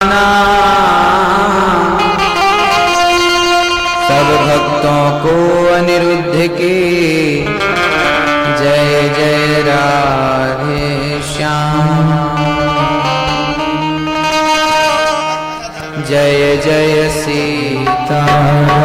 जाना, सब भक्तों को अनिरुद्ध के जय जय राधे श्याम, जय जय सीताराम।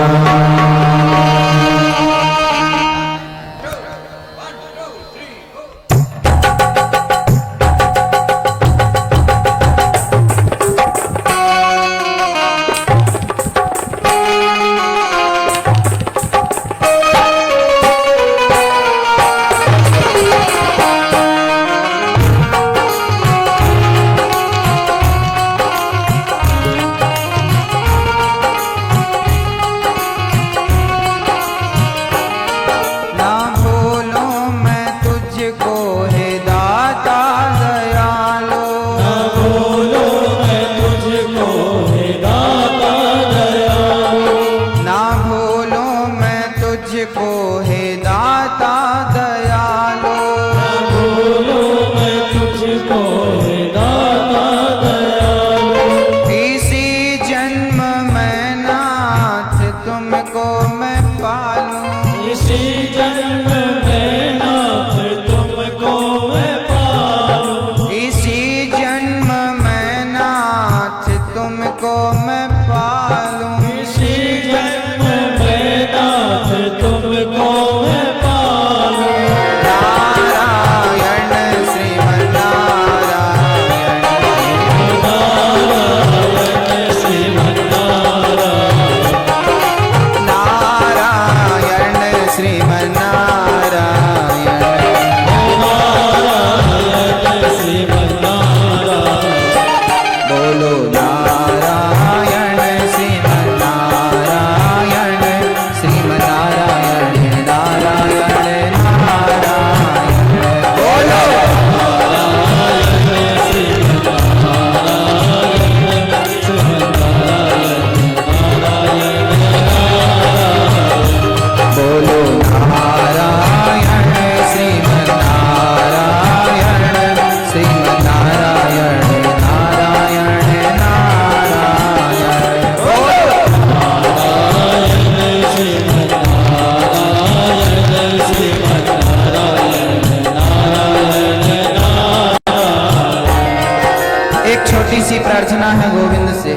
प्रार्थना है गोविंद से,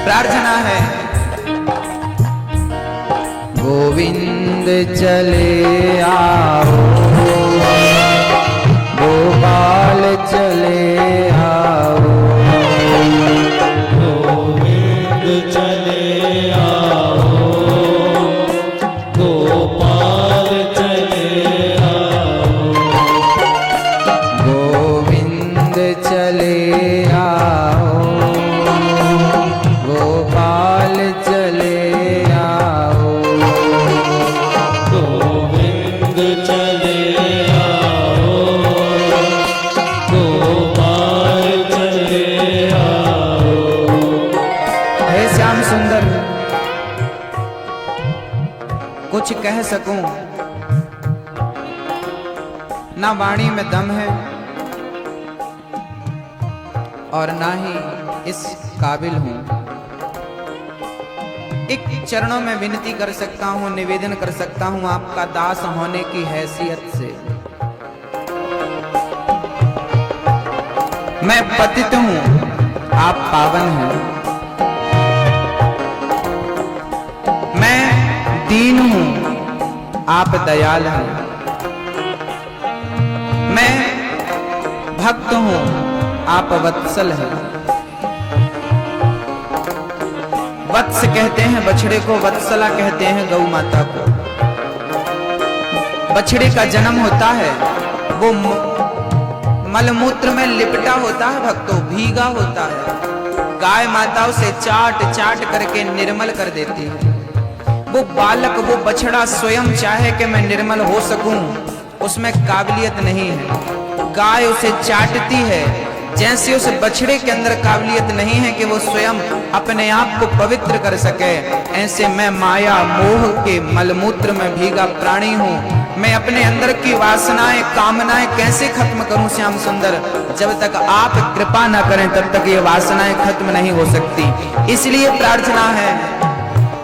प्रार्थना है गोविंद चले आओ, गोपाल चले आओ, गोविंद चले आओ, गोपाल चले आओ, गोविंद चले आओ, गोपाल चले आओ, गोविंद चले आओ, गोपाल चले आओ। हे श्याम सुंदर, कुछ कह सकूं ना वाणी में दम है और ना ही इस काबिल हूं। एक चरणों में विनती कर सकता हूं, निवेदन कर सकता हूं आपका दास होने की हैसियत से। मैं पतित हूं, आप पावन हैं। मैं दीन हूं, आप दयाल हैं। मैं भक्त हूं, आप वत्सल हैं। वत्स कहते हैं बछड़े को, वत्सला कहते हैं गौ माता को। बछड़े का जन्म होता है, वो मलमूत्र में लिपटा होता है भक्तों, भीगा होता है। गाय माता उसे चाट चाट करके निर्मल कर देती है। वो बालक, वो बछड़ा स्वयं चाहे कि मैं निर्मल हो सकूं, उसमें काबिलियत नहीं है। गाय उसे चाटती है, जैसे उस बछड़े के अंदर काबिलियत नहीं है कि वो स्वयं अपने आप को पवित्र कर सके, ऐसे मैं माया मोह के मलमूत्र में भीगा प्राणी हूँ। मैं अपने अंदर की वासनाएं कामनाएं कैसे खत्म करूं श्याम सुंदर? जब तक आप कृपा ना करें तब तक ये वासनाएं खत्म नहीं हो सकती। इसलिए प्रार्थना है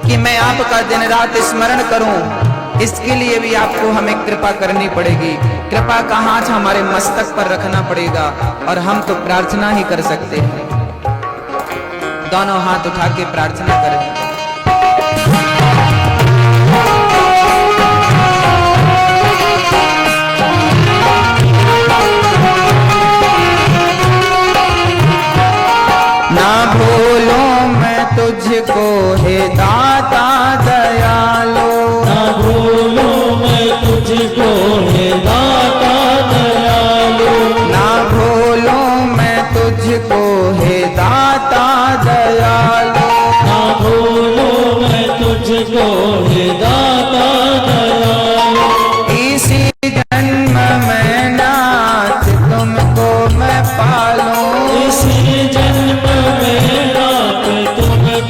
कि मैं आपका दिन रात स्मरण करूं। इसके लिए भी आपको हमें कृपा करनी पड़ेगी। कृपा का हाथ हमारे मस्तक पर रखना पड़ेगा और हम तो प्रार्थना ही कर सकते हैं। दोनों हाथ उठा के प्रार्थना करें। ना भूलूं मैं तुझको हे दाता दयालु, ना भूलूं मैं तुझको हे दाता दयालु, ना भूलूं मैं तुझको हे दाता दयालु, ना भूलूं मैं तुझको हे दाता दयालु। इसी जन्म में नाथ तुमको मैं पालूं, इसी जन्म में नाथ तुमको मैं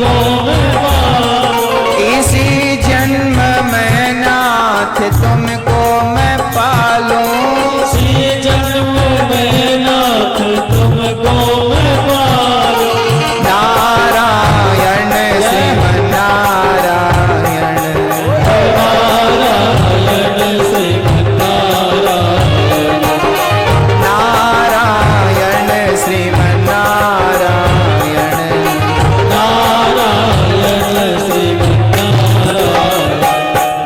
पालूं, इसी जन्म में नाथ तुमको मैं पालूं, इसी जन्म में नाथ तुमको मैं पालूं। नारायण श्रीमन नारायण, नारायण श्रीमन नारायण, नारायण श्रीमन नारायण, नारायण श्रीमन नारायण।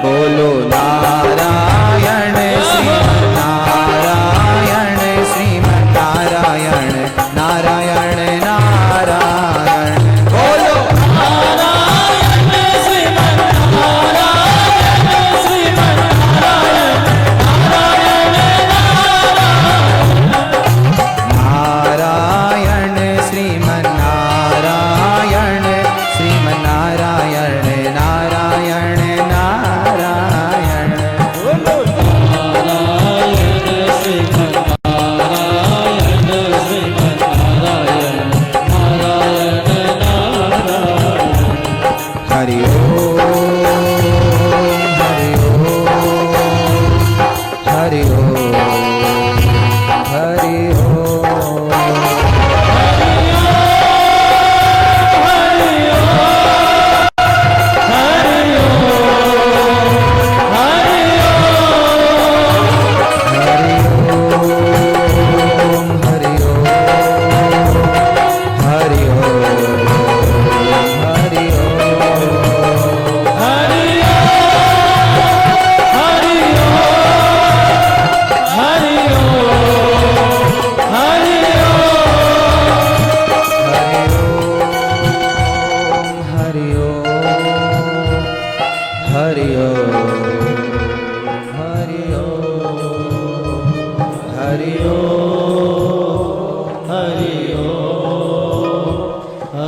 बोलो नारायण श्रीमन नारायण, श्रीमन नारायण नारायण नारायण, बोलो नारायण श्रीमन नारायण, श्रीमन नारायण, नारायण श्रीमन नारायण, श्रीमन नारायण नारायण नारायण, नारायण श्रीमन नारायण, श्रीमन नारायण, नारायण नारायण। हरि ओम हरि ओम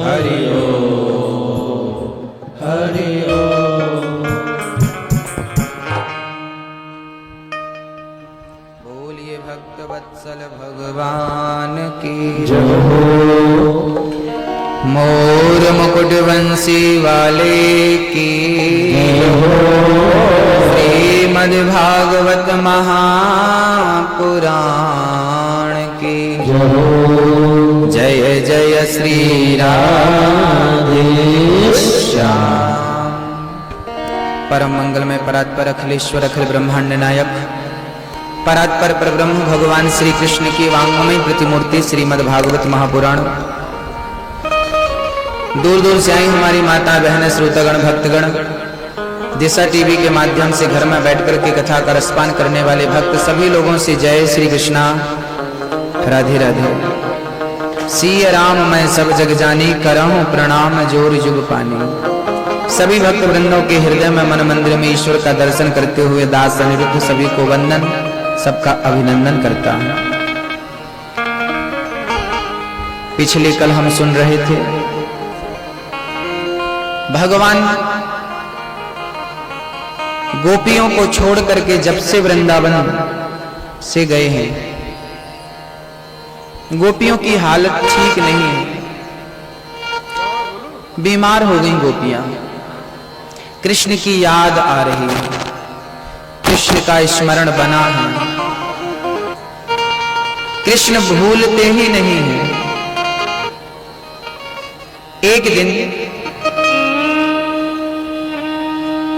हरि ओम हरि ओम। बोलिए भक्त वत्सल भगवान की जय हो। मोर मुकुट बंसी वाले की जय हो। श्रीमद् भागवत महापुराण की जय हो। जय जय श्री राधे श्याम। परम मंगल में परात्पर अखिलेश्वर अखिल ब्रह्मांड नायक परात्पर परब्रह्म भगवान श्री कृष्ण की वांगमय प्रतिमूर्ति श्रीमद् भागवत महापुराण। दूर दूर से आई हमारी माता बहन श्रोतागण भक्तगण, दिशा टीवी के माध्यम से घर में बैठकर के कथा का रसपान करने वाले भक्त सभी लोगों से जय श्री कृष्णा, राधे राधे। सिया राम मैं सब जग जानी, करहूं प्रणाम जोर जुग पानी। सभी भक्त वृंदों के हृदय में मन मंदिर में ईश्वर का दर्शन करते हुए दास अनिरुद्ध सभी को वंदन, सबका अभिनंदन करता है। पिछले कल हम सुन रहे थे भगवान गोपियों को छोड़ करके जब से वृंदावन से गए हैं, गोपियों की हालत ठीक नहीं है, बीमार हो गई गोपियां, कृष्ण की याद आ रही है, शिष्य का स्मरण बना है। कृष्ण भूलते ही नहीं है। एक दिन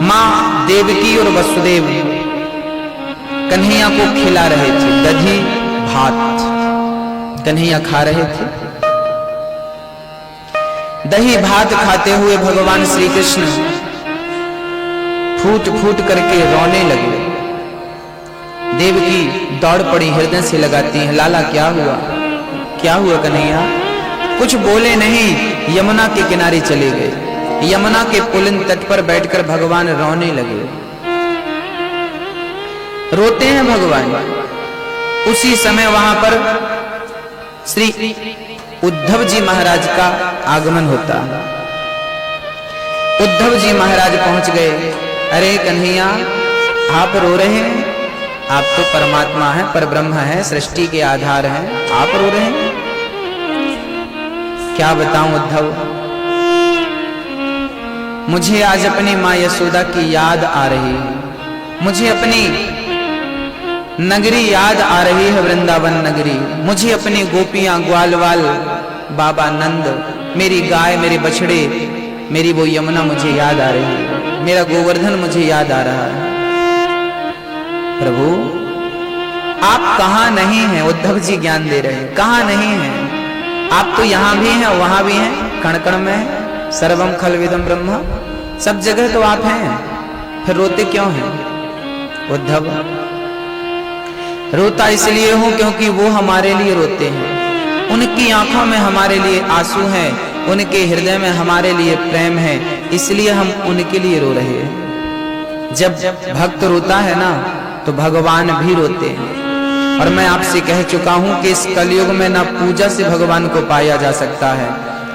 मां देवकी और वसुदेव कन्हैया को खिला रहे थे दही भात। कन्हैया खा रहे थे। दही भात खाते हुए भगवान श्री कृष्ण फूट फूट करके रोने लगे। देवकी दौड़ पड़ी, हृदय से लगाती हैं, लाला क्या हुआ, क्या हुआ कन्हैया? कुछ बोले नहीं, यमुना के किनारे चले गए। यमुना के पुलिन तट पर बैठकर भगवान रोने लगे। रोते हैं भगवान। उसी समय वहां पर श्री उद्धव जी महाराज का आगमन होता है। उद्धव जी महाराज पहुंच गए। अरे कन्हैया, आप रो रहे हैं? आप तो परमात्मा हैं, परब्रह्म हैं, सृष्टि के आधार हैं, आप रो रहे हैं? क्या बताऊं उद्धव, मुझे आज अपनी मां यशोदा की याद आ रही है। मुझे अपनी नगरी याद आ रही है, वृंदावन नगरी। मुझे अपनी गोपियां, ग्वालवाल, बाबा नंद, मेरी गाय, मेरे बछड़े, मेरी वो यमुना मुझे याद आ रही है। मेरा गोवर्धन मुझे याद आ रहा है। प्रभु आप कहां नहीं हैं? उद्धव जी ज्ञान दे रहे हैं, कहां नहीं हैं? आप तो यहां भी हैं, वहां भी हैं, कण कण में हैं, सर्वम खलविदम ब्रह्म, सब जगह तो आप हैं, फिर रोते क्यों हैं? उद्धव, रोता इसलिए हूं क्योंकि वो हमारे लिए रोते हैं। उनकी आंखों में हमारे लिए आंसू हैं, उनके हृदय में हमारे लिए प्रेम है, इसलिए हम उनके लिए रो रहे हैं। जब भक्त रोता है ना तो भगवान भी रोते हैं। और मैं आपसे कह चुका हूं कि इस कलयुग में ना पूजा से भगवान को पाया जा सकता है,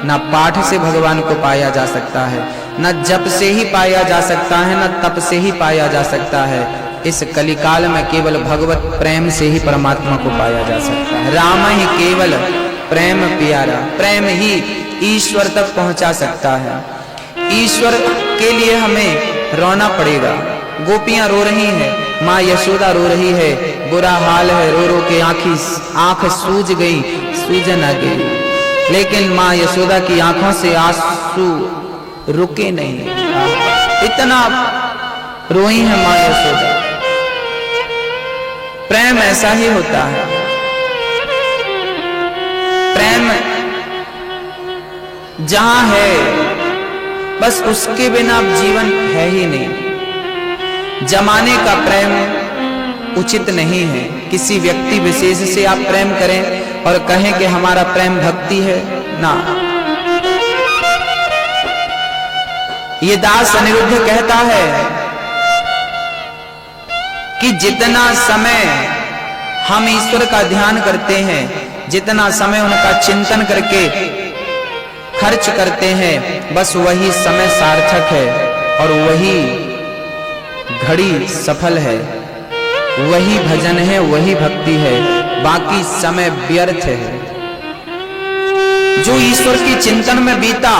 ना पाठ से भगवान को पाया जा सकता है, ना जप से ही पाया जा सकता है, ना तप से ही पाया जा सकता है। इस कलिकाल में केवल भगवत प्रेम से ही परमात्मा को पाया जा सकता है। राम ही केवल प्रेम प्यारा, प्रेम ही ईश्वर तक पहुंचा सकता है। ईश्वर के लिए हमें रोना पड़ेगा। गोपियां रो रही हैं, माँ यशोदा रो रही है, बुरा हाल है, रो रो के आंख सूज गई, सूजन आ गई। लेकिन माँ यशोदा की आंखों से आंसू रुके नहीं, इतना रोई है माँ यशोदा। प्रेम ऐसा ही होता है। प्रेम जहां है बस उसके बिना जीवन है ही नहीं। जमाने का प्रेम उचित नहीं है। किसी व्यक्ति विशेष से आप प्रेम करें और कहें कि हमारा प्रेम भक्ति है, ना। ये दास अनिरुद्ध कहता है कि जितना समय हम ईश्वर का ध्यान करते हैं, जितना समय उनका चिंतन करके खर्च करते हैं, बस वही समय सार्थक है और वही घड़ी सफल है, वही भजन है, वही भक्ति है। बाकी समय व्यर्थ है। जो ईश्वर के चिंतन में बीता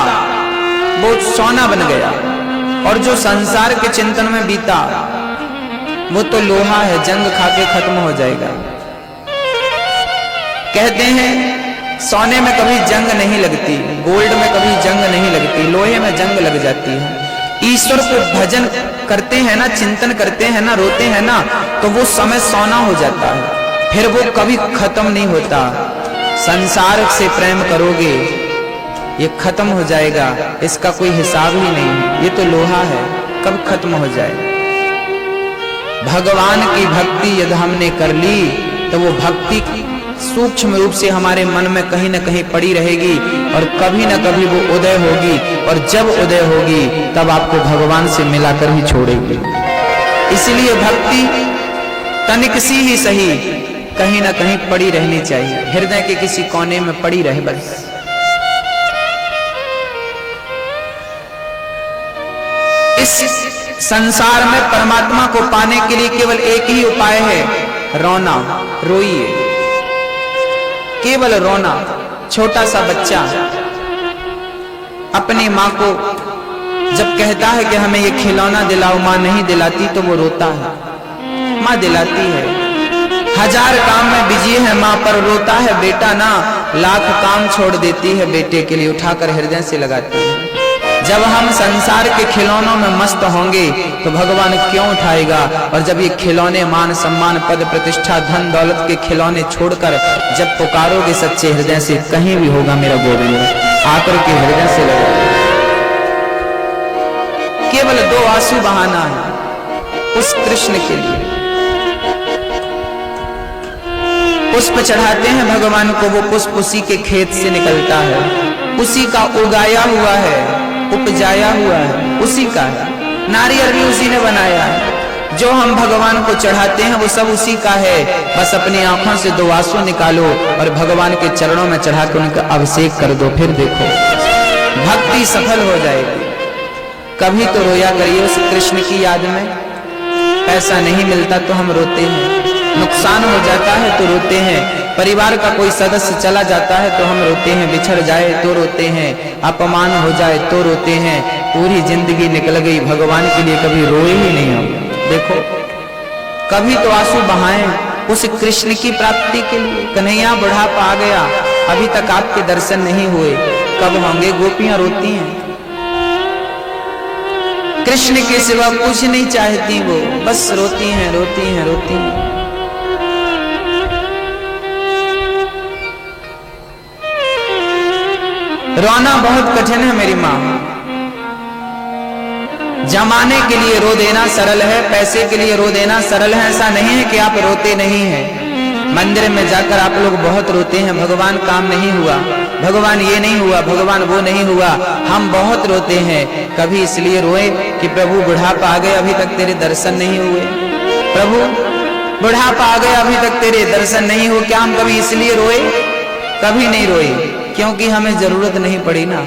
वो सोना बन गया, और जो संसार के चिंतन में बीता वो तो लोहा है, जंग खाके खत्म हो जाएगा। कहते हैं सोने में कभी जंग नहीं लगती, गोल्ड में कभी जंग नहीं लगती, लोहे में जंग लग जाती है। ईश्वर को भजन करते हैं ना, चिंतन करते हैं ना, रोते हैं ना, तो वो समय सोना हो जाता है, फिर वो कभी खत्म नहीं होता। संसार से प्रेम करोगे ये खत्म हो जाएगा, इसका कोई हिसाब ही नहीं। ये तो लोहा है, कब खत्म हो जाएगा। भगवान की भक्ति यदि हमने कर ली तो वो भक्ति सूक्ष्म रूप से हमारे मन में कहीं न कहीं पड़ी रहेगी और कभी न कभी वो उदय होगी, और जब उदय होगी तब आपको भगवान से मिलाकर ही छोड़ेगी। इसलिए भक्ति तनिक सी ही सही कहीं न कहीं पड़ी रहनी चाहिए, हृदय के किसी कोने में पड़ी रहे बस। इस संसार में परमात्मा को पाने के लिए केवल एक ही उपाय है, रोना। रोइए, केवल रोना। छोटा सा बच्चा अपनी माँ को जब कहता है कि हमें ये खिलौना दिलाओ, माँ नहीं दिलाती तो वो रोता है। माँ दिलाती है। हजार काम में बिजी है माँ, पर रोता है बेटा ना, लाख काम छोड़ देती है बेटे के लिए, उठाकर हृदय से लगाती है। जब हम संसार के खिलौनों में मस्त होंगे तो भगवान क्यों उठाएगा, और जब ये खिलौने मान सम्मान पद प्रतिष्ठा धन दौलत के खिलौने छोड़कर जब पुकारोगे सच्चे हृदय से, कहीं भी होगा मेरा गोविंद, आकर के हृदय से लगा। केवल 2 आंसू बहाना है उस कृष्ण के लिए। पुष्प चढ़ाते हैं भगवान को, वो पुष्प उसी के खेत से निकलता है, उसी का उगाया हुआ है, उपजाया हुआ है, उसी का है। नारियल भी उसी ने बनाया है। जो हम भगवान को चढ़ाते हैं वो सब उसी का है। बस अपनी आंखों से 2 आंसू निकालो और भगवान के चरणों में चढ़ा के उनका अभिषेक कर दो, फिर देखो भक्ति सफल हो जाएगी। कभी तो रोया करिए उस कृष्ण की याद में। पैसा नहीं मिलता तो हम रोते हैं, नुकसान हो जाता है तो रोते हैं, परिवार का कोई सदस्य चला जाता है तो हम रोते हैं, बिछड़ जाए तो रोते हैं, अपमान हो जाए तो रोते हैं। पूरी जिंदगी निकल गई, भगवान के लिए कभी रोए ही नहीं हम। देखो कभी तो आंसू बहाएं उस कृष्ण की प्राप्ति के लिए। कन्हैया बुढ़ापा आ गया, अभी तक आपके दर्शन नहीं हुए, कब होंगे? गोपियां रोती हैं, कृष्ण के सिवा कुछ नहीं चाहती वो, बस रोती हैं रोती हैं रोती हैं। रोना बहुत कठिन है मेरी माँ। जमाने के लिए रो देना सरल है, पैसे के लिए रो देना सरल है। ऐसा नहीं है कि आप रोते नहीं हैं। मंदिर में जाकर आप लोग बहुत रोते हैं, भगवान काम नहीं हुआ, भगवान ये नहीं हुआ, भगवान वो नहीं हुआ। हम बहुत रोते हैं। कभी इसलिए रोए कि प्रभु बुढ़ापा आ गए, अभी तक तेरे दर्शन नहीं हुए। प्रभु बुढ़ापा आ गया, अभी तक तेरे दर्शन नहीं हुए। क्या हम कभी इसलिए रोए? कभी नहीं रोए, क्योंकि हमें जरूरत नहीं पड़ी ना।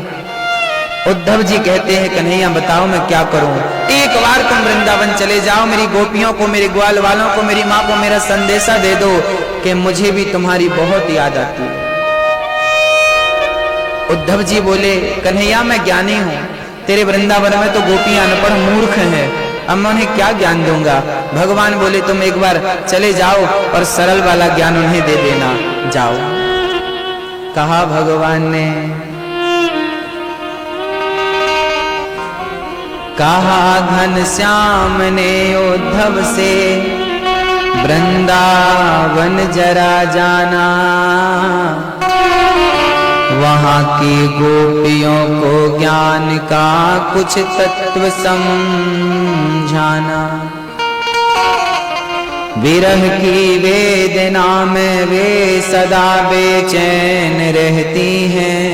उद्धव जी कहते हैं कन्हैया बताओ मैं क्या करूं? एक बार तुम वृंदावन चले जाओ, मेरी गोपियों को, मेरे ग्वाल वालों को, मेरी माँ को मेरा संदेशा दे दो कि मुझे भी तुम्हारी बहुत याद आती है। उद्धव जी बोले कन्हैया मैं ज्ञानी हूं, तेरे वृंदावन में तो गोपियां अनपढ़ मूर्ख हैं, अब मैं उन्हें क्या ज्ञान दूंगा? भगवान बोले तुम एक बार चले जाओ और सरल वाला ज्ञान उन्हें दे देना, जाओ। कहा भगवान ने, कहा घनश्याम ने उद्धव से वृंदावन जरा जाना, वहां की गोपियों को ज्ञान का कुछ तत्व समझाना। विरह की वेदना में वे सदा बेचैन रहती हैं,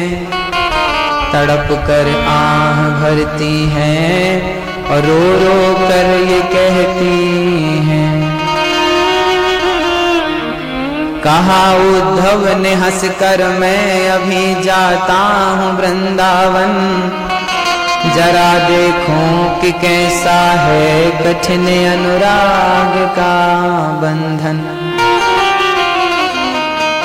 तड़प कर आह भरती हैं और रो रो कर ये कहती हैं। कहा उद्धव ने हंसकर मैं अभी जाता हूँ वृंदावन, जरा देखूं कि कैसा है कठिन अनुराग का बंधन।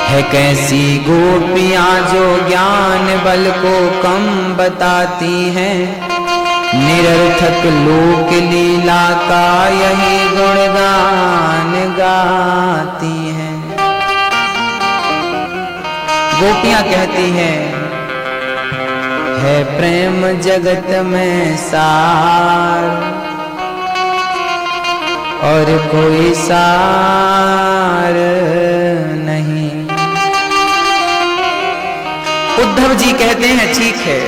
है कैसी गोपियां जो ज्ञान बल को कम बताती हैं, निरर्थक लोक लीला का यही गुणगान गाती हैं। गोपियां कहती हैं है प्रेम जगत में सार और कोई सार नहीं। उद्धव जी कहते हैं ठीक है।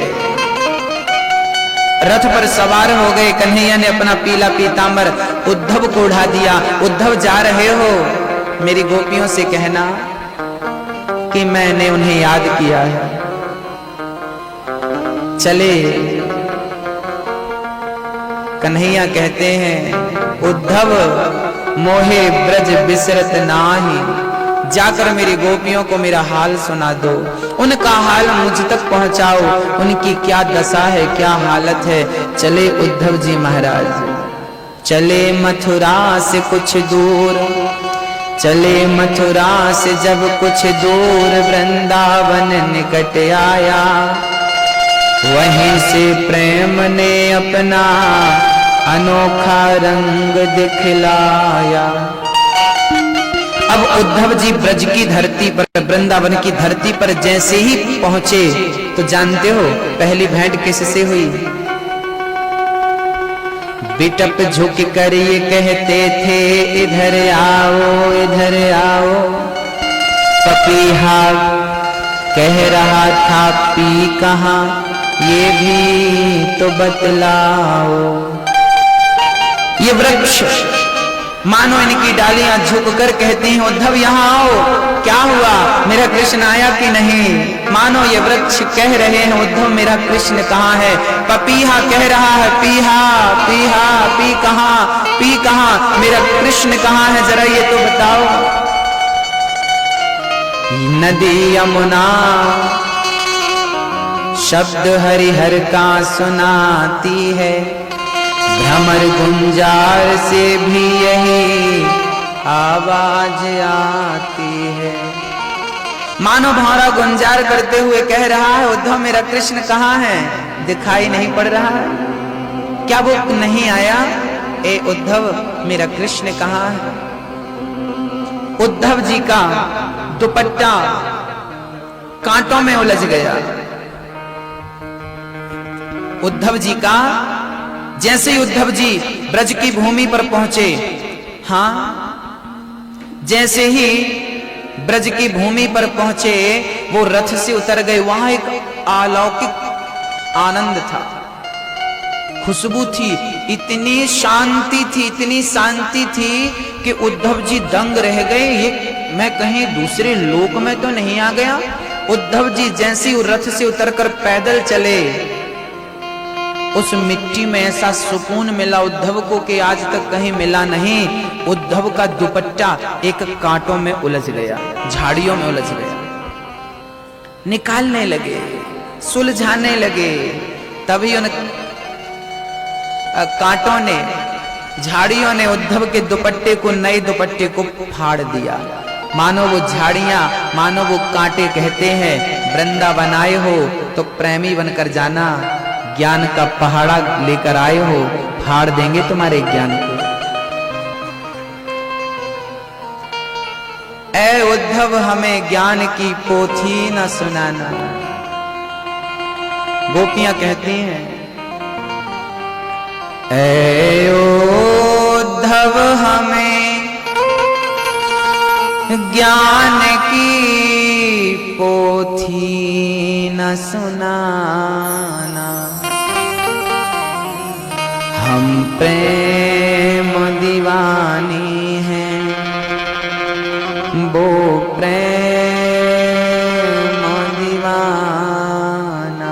रथ पर सवार हो गए, कन्हैया ने अपना पीला पीतांबर उद्धव को उड़ा दिया। उद्धव जा रहे हो, मेरी गोपियों से कहना कि मैंने उन्हें याद किया है, चले। कन्हैया कहते हैं उद्धव मोहे ब्रज बिसरत नाही, जाकर मेरी गोपियों को मेरा हाल सुना दो, उनका हाल मुझ तक पहुंचाओ, उनकी क्या दशा है, क्या हालत है। चले उद्धव जी महाराज, चले मथुरा से कुछ दूर, चले मथुरा से जब कुछ दूर, वृंदावन निकट आया, वहीं से प्रेम ने अपना अनोखा रंग दिखलाया। अब उद्धव जी ब्रज की धरती पर, वृंदावन की धरती पर जैसे ही पहुंचे तो जानते हो पहली भेंट किससे हुई? बिटप झुक कर ये कहते थे इधर आओ इधर आओ। पपीहा कह रहा था पी कहाँ ये भी तो बतलाओ। ये वृक्ष मानो इनकी डालियां झुककर कहती हैं उद्धव यहाँ आओ, क्या हुआ, मेरा कृष्ण आया कि नहीं? मानो ये वृक्ष कह रहे हैं उद्धव मेरा कृष्ण कहाँ है? पपीहा कह रहा है पीहा पीहा पी कहाँ मेरा कृष्ण कहाँ है, जरा ये तो बताओ। नदी यमुना शब्द हरिहर का सुनाती है, भ्रमर गुंजार से भी यही आवाज आती है। मानो भौरा गुंजार करते हुए कह रहा है उद्धव मेरा कृष्ण कहाँ है? दिखाई नहीं पड़ रहा है क्या? वो नहीं आया? ए उद्धव मेरा कृष्ण कहाँ है? उद्धव जी का दुपट्टा कांटों में उलझ गया। उद्धव जी का जैसे ही उद्धव जी ब्रज की भूमि पर पहुंचे, हाँ जैसे ही ब्रज की भूमि पर पहुंचे वो रथ से उतर गए। वहां एक अलौकिक आनंद था, खुशबू थी, इतनी शांति थी कि उद्धव जी दंग रह गए। ये मैं कहीं दूसरे लोक में तो नहीं आ गया? उद्धव जी जैसे ही रथ से उतरकर पैदल चले, उस मिट्टी में ऐसा सुकून मिला उद्धव को कि आज तक कहीं मिला नहीं। उद्धव का दुपट्टा एक कांटों में उलझ गया, झाड़ियों में उलझ गया। निकालने लगे, सुलझाने लगे, तभी उन कांटों ने, झाड़ियों ने उद्धव के दुपट्टे को, नए दुपट्टे को फाड़ दिया। मानो वो झाड़ियां, मानो वो कांटे कहते हैं वृंदावन आए हो तो प्रेमी बनकर जाना, ज्ञान का पहाड़ा लेकर आए हो, फाड़ देंगे तुम्हारे ज्ञान को। ऐ उद्धव हमें ज्ञान की पोथी न सुनाना। गोपियां कहती हैं ऐ उद्धव हमें ज्ञान की पोथी न सुनाना। हम प्रेम दीवानी हैं, वो प्रेम दीवाना।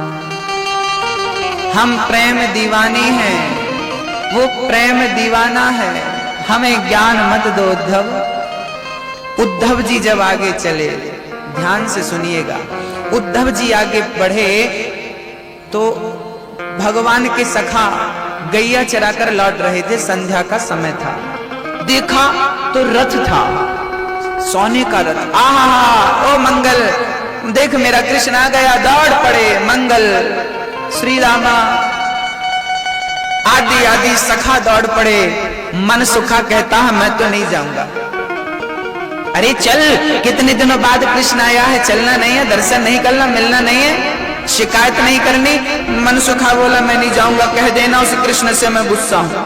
हम प्रेम दीवानी हैं, वो प्रेम दीवाना है, हमें ज्ञान मत दो उद्धव। उद्धव जी जब आगे चले, ध्यान से सुनिएगा, उद्धव जी आगे बढ़े तो भगवान के सखा गैया चराकर लौट रहे थे, संध्या का समय था। देखा तो रथ था, सोने का रथ। आहा ओ मंगल, देख मेरा कृष्ण आ गया। दौड़ पड़े मंगल, श्री रामा आदि आदि सखा दौड़ पड़े। मन सुखा कहता है मैं तो नहीं जाऊंगा। अरे चल, कितने दिनों बाद कृष्ण आया है, चलना नहीं है, दर्शन नहीं करना, मिलना नहीं है, शिकायत नहीं करनी। मन सुखा बोला मैं नहीं जाऊंगा, कह देना उस कृष्ण से मैं गुस्सा हूं,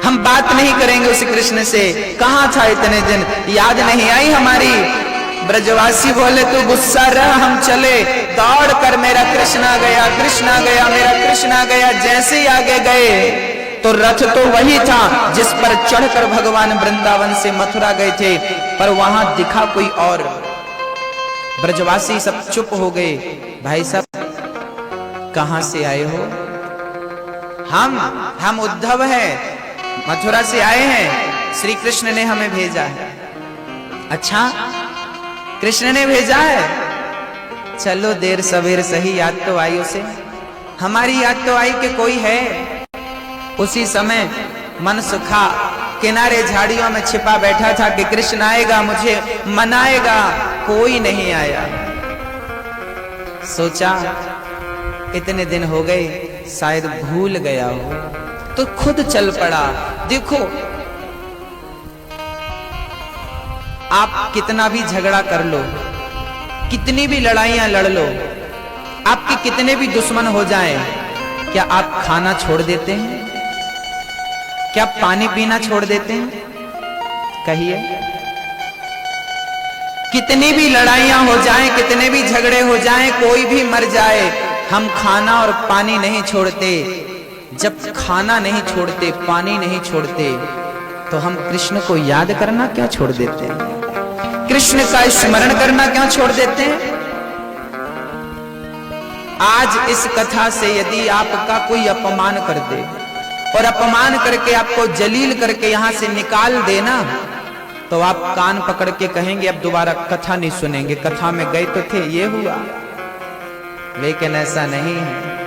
हम बात नहीं करेंगे उस कृष्ण से। कहां था इतने दिन, याद नहीं आई हमारी? ब्रजवासी बोले तू गुस्सा रह, हम चले। दौड़ कर मेरा कृष्ण आ गया, कृष्ण आ गया, मेरा कृष्ण आ गया। जैसे ही आगे गए तो रथ तो वही था जिस पर चढ़कर भगवान वृंदावन से मथुरा गए थे, पर वहां दिखा कोई और। ब्रजवासी सब चुप हो गए। भाई साहब कहां से आए हो? हम उद्धव हैं, मथुरा से आए हैं, श्री कृष्ण ने हमें भेजा है। अच्छा, कृष्ण ने भेजा है? चलो देर सवेर सही, याद तो आई उसे, हमारी याद तो आई कि कोई है। उसी समय मन सुखा किनारे झाड़ियों में छिपा बैठा था कि कृष्ण आएगा, मुझे मनाएगा। कोई नहीं आया। सोचा इतने दिन हो गए, शायद भूल गया हो, तो खुद चल पड़ा। देखो आप कितना भी झगड़ा कर लो, कितनी भी लड़ाइयां लड़ लो, आपके कितने भी दुश्मन हो जाएं, क्या आप खाना छोड़ देते हैं? क्या आप पानी पीना छोड़ देते हैं? कहिए। कितनी भी लड़ाइयां हो जाएं, कितने भी झगड़े हो जाएं, कोई भी मर जाए, हम खाना और पानी नहीं छोड़ते। जब खाना नहीं छोड़ते, पानी नहीं छोड़ते, तो हम कृष्ण को याद करना क्यों छोड़ देते हैं? कृष्ण का स्मरण करना क्यों छोड़ देते हैं? आज इस कथा से यदि आपका कोई अपमान कर दे और अपमान करके आपको जलील करके यहां से निकाल देना, तो आप कान पकड़ के कहेंगे अब दोबारा कथा नहीं सुनेंगे, कथा में गए तो थे, ये हुआ। लेकिन ऐसा नहीं है।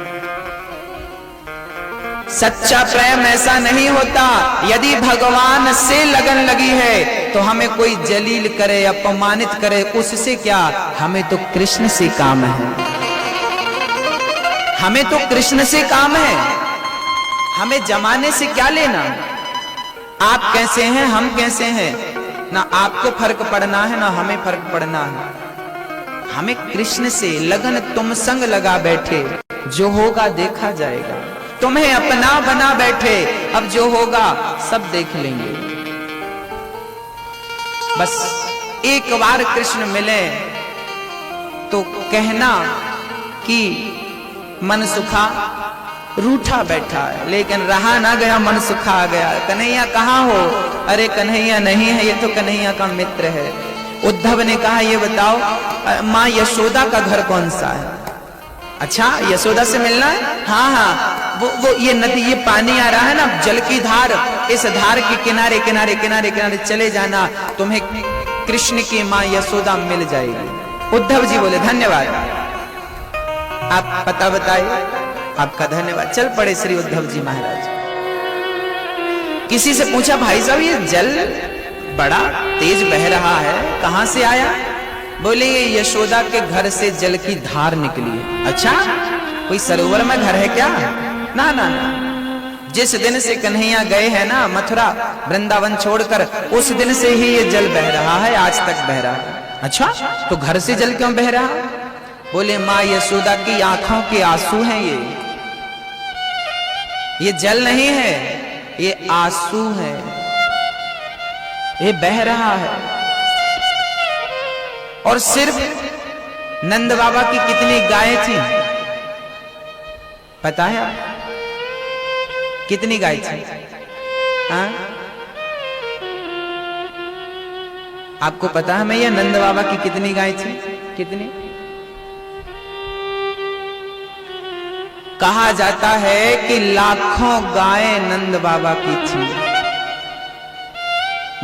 सच्चा प्रेम ऐसा नहीं होता। यदि भगवान से लगन लगी है तो हमें कोई जलील करे, अपमानित करे, उससे क्या, हमें तो कृष्ण से काम है। हमें तो कृष्ण से काम है। हमें जमाने से क्या लेना? आप कैसे हैं, हम कैसे हैं, ना आपको फर्क पड़ना है ना हमें फर्क पड़ना है। हमें कृष्ण से लगन, तुम संग लगा बैठे, जो होगा देखा जाएगा। तुम्हें अपना बना बैठे, अब जो होगा सब देख लेंगे। बस एक बार कृष्ण मिले तो कहना कि मन सुखा, रूठा बैठा है, लेकिन रहा ना गया, मन सुखा आ गया। कन्हैया कहाँ हो? अरे कन्हैया नहीं है, ये तो कन्हैया का मित्र है। उद्धव ने कहा ये बताओ माँ यशोदा का घर कौन सा है? अच्छा, यशोदा से मिलना है? हाँ हाँ, वो ये नदी, ये पानी आ रहा है ना, जल की धार, इस धार के किनारे किनारे किनारे किनारे चले जाना, तुम्हें कृष्ण की माँ यशोदा मिल जाएगी। उद्धव जी बोले धन्यवाद, आप पता बताइए। आपका धन्यवाद। चल पड़े श्री उद्धव जी महाराज। किसी से पूछा भाई साहब ये जल बड़ा तेज बह रहा है, कहां से आया? बोले ये यशोदा के घर से जल की धार निकली है। अच्छा, कोई सरोवर में घर है क्या? ना ना ना, जिस दिन से कन्हैया गए हैं ना मथुरा वृंदावन छोड़कर, उस दिन से ही ये जल बह रहा है, आज तक बह रहा है। अच्छा, तो घर से जल क्यों बह रहा? बोले माँ यशोदा की आंखों के आंसू हैं ये जल नहीं है, ये आंसू है, ये बह रहा है। और सिर्फ नंद बाबा की कितनी गायें थी पता है? कितनी गाय थी? हाँ? आपको पता है मैया नंद बाबा की कितनी गाय थी? कितनी? कहा जाता है कि लाखों गायें नंद बाबा की थी।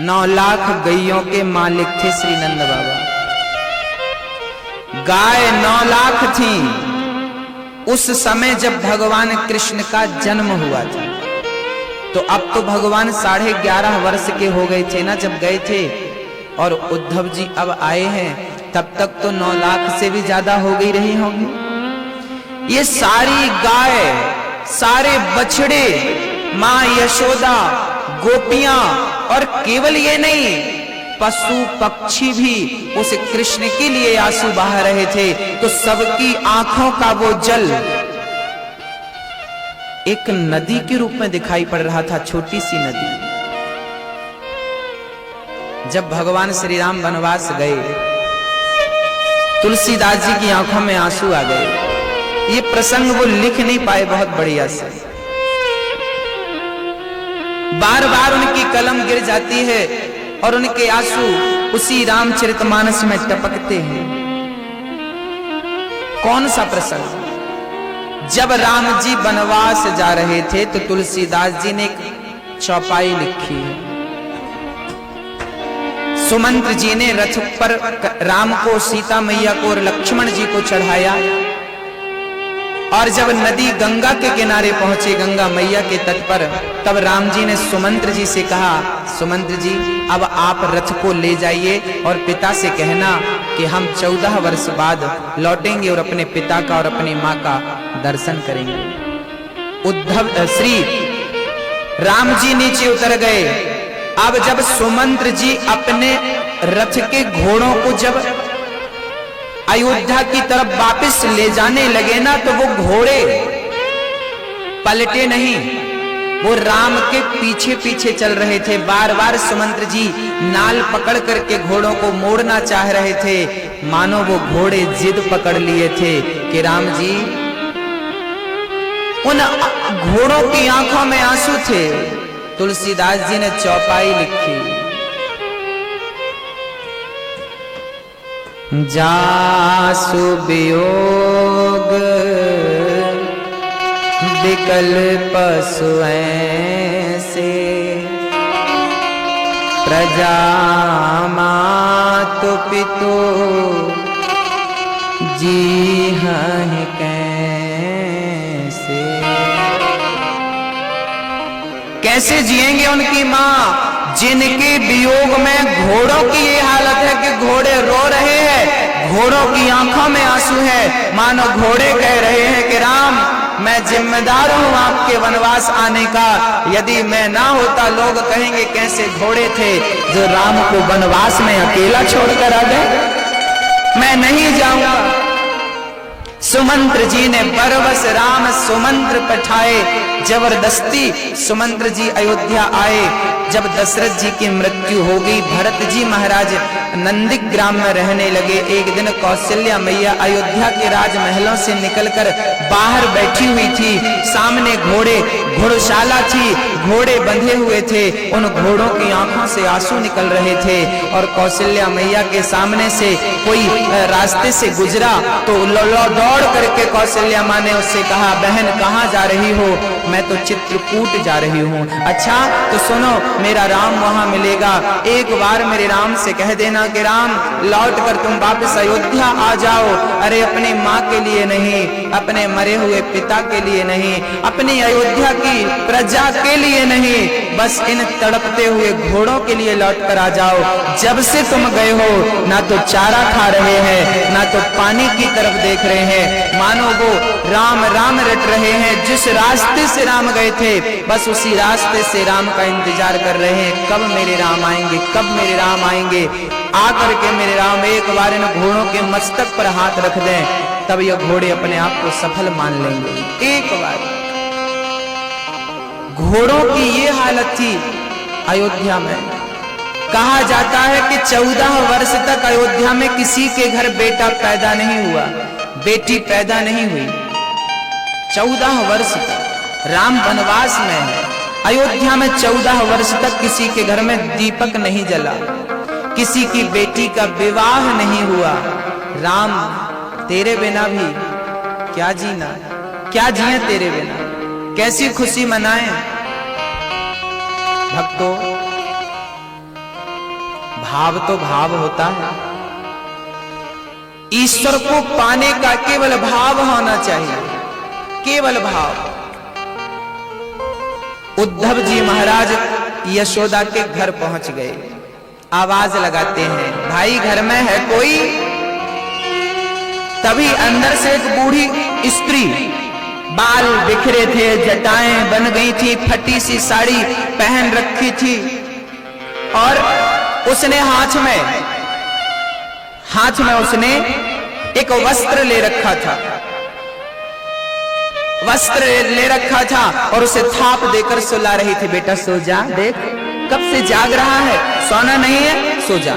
9 लाख गैयों के मालिक थे श्री नंद बाबा। गाय 9 लाख थी उस समय जब भगवान कृष्ण का जन्म हुआ था। तो अब तो भगवान 11.5 वर्ष के हो गए थे ना जब गए थे, और उद्धव जी अब आए हैं, तब तक तो 9 लाख से भी ज्यादा हो गई रही होंगी। ये सारी गाय, सारे बछड़े, मां यशोदा, गोपियां, और केवल ये नहीं, पशु पक्षी भी उस कृष्ण के लिए आंसू बहा रहे थे। तो सबकी आंखों का वो जल एक नदी के रूप में दिखाई पड़ रहा था, छोटी सी नदी। जब भगवान श्री राम वनवास गए, तुलसीदास जी की आंखों में आंसू आ गए। ये प्रसंग वो लिख नहीं पाए बहुत बढ़िया से, बार बार उनकी कलम गिर जाती है और उनके आंसू उसी रामचरितमानस में टपकते हैं। कौन सा प्रसंग? जब राम जी वनवास जा रहे थे तो तुलसीदास जी ने एक चौपाई लिखी है। सुमंत्र जी ने रथ पर राम को, सीता मैया को और लक्ष्मण जी को चढ़ाया, और जब नदी गंगा के किनारे पहुंचे, गंगा मैया के तट पर, तब राम जी ने सुमंत्र जी से कहा, सुमंत्र जी अब आप रथ को ले जाइए और पिता से कहना कि हम 14 वर्ष बाद लौटेंगे और अपने पिता का और अपनी माँ का दर्शन करेंगे। उद्धव श्री राम जी नीचे उतर गए। अब जब सुमंत्र जी अपने रथ के घोड़ों को जब अयोध्या की तरफ वापस ले जाने लगे ना, तो वो घोड़े पलटे नहीं, वो राम के पीछे पीछे चल रहे थे। बार बार सुमंत्र जी नाल पकड़ करके घोड़ों को मोड़ना चाह रहे थे, मानो वो घोड़े जिद पकड़ लिए थे कि राम जी। उन घोड़ों की आंखों में आंसू थे। तुलसीदास जी ने चौपाई लिखी, जासु वियोग विकल पशु ऐसे, प्रजा मातु पितु जीहहि कैसे। कैसे जिएंगे उनकी मां, जिनके वियोग में घोड़ों की ये हालत है कि घोड़े रो रहे हैं, घोड़ों की आंखों में आंसू है, मानो घोड़े कह रहे हैं कि राम मैं जिम्मेदार हूं आपके वनवास आने का, यदि मैं ना होता लोग कहेंगे कैसे घोड़े थे जो राम को वनवास में अकेला छोड़कर आ गए, मैं नहीं जाऊंगा। सुमंत्र जी ने बरबस राम सुमंत्र पठाए, जबरदस्ती सुमंत्र जी अयोध्या आए। जब दशरथ जी की मृत्यु हो गई, भरत जी महाराज नंदीग्राम में रहने लगे। एक दिन कौशल्या मैया अयोध्या के राजमहलों से निकलकर बाहर बैठी हुई थी, सामने घोड़े, घोड़शाला थी, घोड़े बंधे हुए थे, उन घोड़ों की आंखों से आंसू निकल रहे थे। और कौशल्या मैया के सामने से कोई रास्ते से गुजरा तो दौड़ करके कौशल्या माँ ने उससे कहा, बहन कहाँ जा रही हो? मैं तो चित्रकूट जा रही हूँ। अच्छा तो सुनो, मेरा राम वहां मिलेगा, एक बार मेरे राम से कह देना कि राम लौट कर तुम वापस अयोध्या आ जाओ। अरे अपनी माँ के लिए नहीं, अपने मरे हुए पिता के लिए नहीं, अपनी अयोध्या की प्रजा के लिए नहीं, बस इन तड़पते हुए घोड़ों के लिए लौट कर आ जाओ। जब से तुम गए हो ना तो चारा खा रहे हैं, ना तो पानी की तरफ देख रहे हैं, मानो वो राम राम रट रहे हैं। जिस रास्ते से राम गए थे बस उसी रास्ते से राम का इंतजार कर रहे हैं, कब मेरे राम आएंगे, कब मेरे राम आएंगे। आकर के मेरे राम एक बार इन घोड़ों के मस्तक पर हाथ रख दें, तब ये घोड़े अपने आप को सफल मान लेंगे। एक बार घोड़ों की ये हालत थी अयोध्या में। कहा जाता है कि 14 वर्ष तक अयोध्या में किसी के घर बेटा पैदा नहीं हुआ, बेटी पैदा नहीं हुई। 14 वर्ष तक राम वनवास में है, अयोध्या में 14 वर्ष तक किसी के घर में दीपक नहीं जला, किसी की बेटी का विवाह नहीं हुआ। राम तेरे बिना भी क्या जीना, क्या जिए तेरे बिना, कैसी खुशी मनाएं। भक्तों, भाव तो भाव होता है, ईश्वर को पाने का केवल भाव होना चाहिए, केवल भाव। उद्धव जी महाराज यशोदा के घर पहुंच गए, आवाज लगाते हैं, भाई घर में है कोई? तभी अंदर से एक बूढ़ी स्त्री, बाल बिखरे थे, जटाएं बन गई थी, फटी सी साड़ी पहन रखी थी, और उसने हाथ में उसने एक वस्त्र ले रखा था, वस्त्र ले रखा था और उसे थाप देकर सुला रही थी। बेटा सो जा, देख कब से जाग रहा है, सोना नहीं है, सो जा।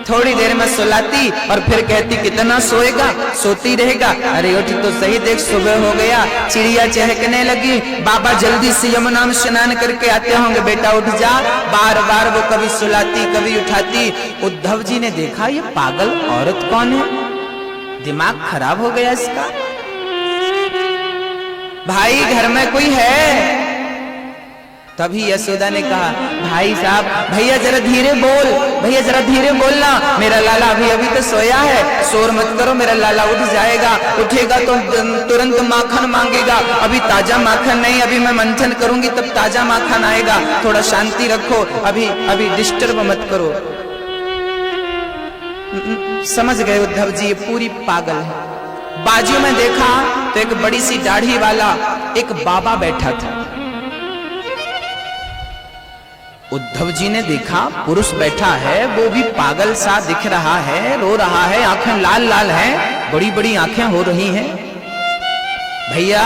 थोड़ी देर में सुलाती और फिर कहती कितना सोएगा, सोती रहेगा। अरे उठ तो सही, देख सुबह हो गया, चिड़िया चहकने लगी, बाबा जल्दी से यमुना में स्नान करके आते होंगे, बेटा उठ जा। बार बार वो कभी सुलाती कभी उठाती। उद्धव जी ने देखा ये पागल औरत कौन है, दिमाग खराब हो गया इसका। भाई घर में कोई है? तभी यशोदा ने कहा, भाई साहब, भैया जरा धीरे बोल, भैया जरा धीरे बोलना, मेरा लाला अभी तो सोया है, शोर मत करो, मेरा लाला उठ जाएगा, उठेगा तो तुरंत माखन मांगेगा, अभी ताजा माखन नहीं, अभी मैं मंथन करूंगी तब ताजा माखन आएगा, थोड़ा शांति रखो, अभी डिस्टर्ब मत करो। समझ गए उद्धव जी ये पूरी पागल है। बाजू में देखा तो एक बड़ी सी दाढ़ी वाला एक बाबा बैठा था। उद्धव जी ने देखा पुरुष बैठा है, वो भी पागल सा दिख रहा है, रो रहा है, आंखें लाल लाल हैं, बड़ी बड़ी आंखें हो रही हैं। भैया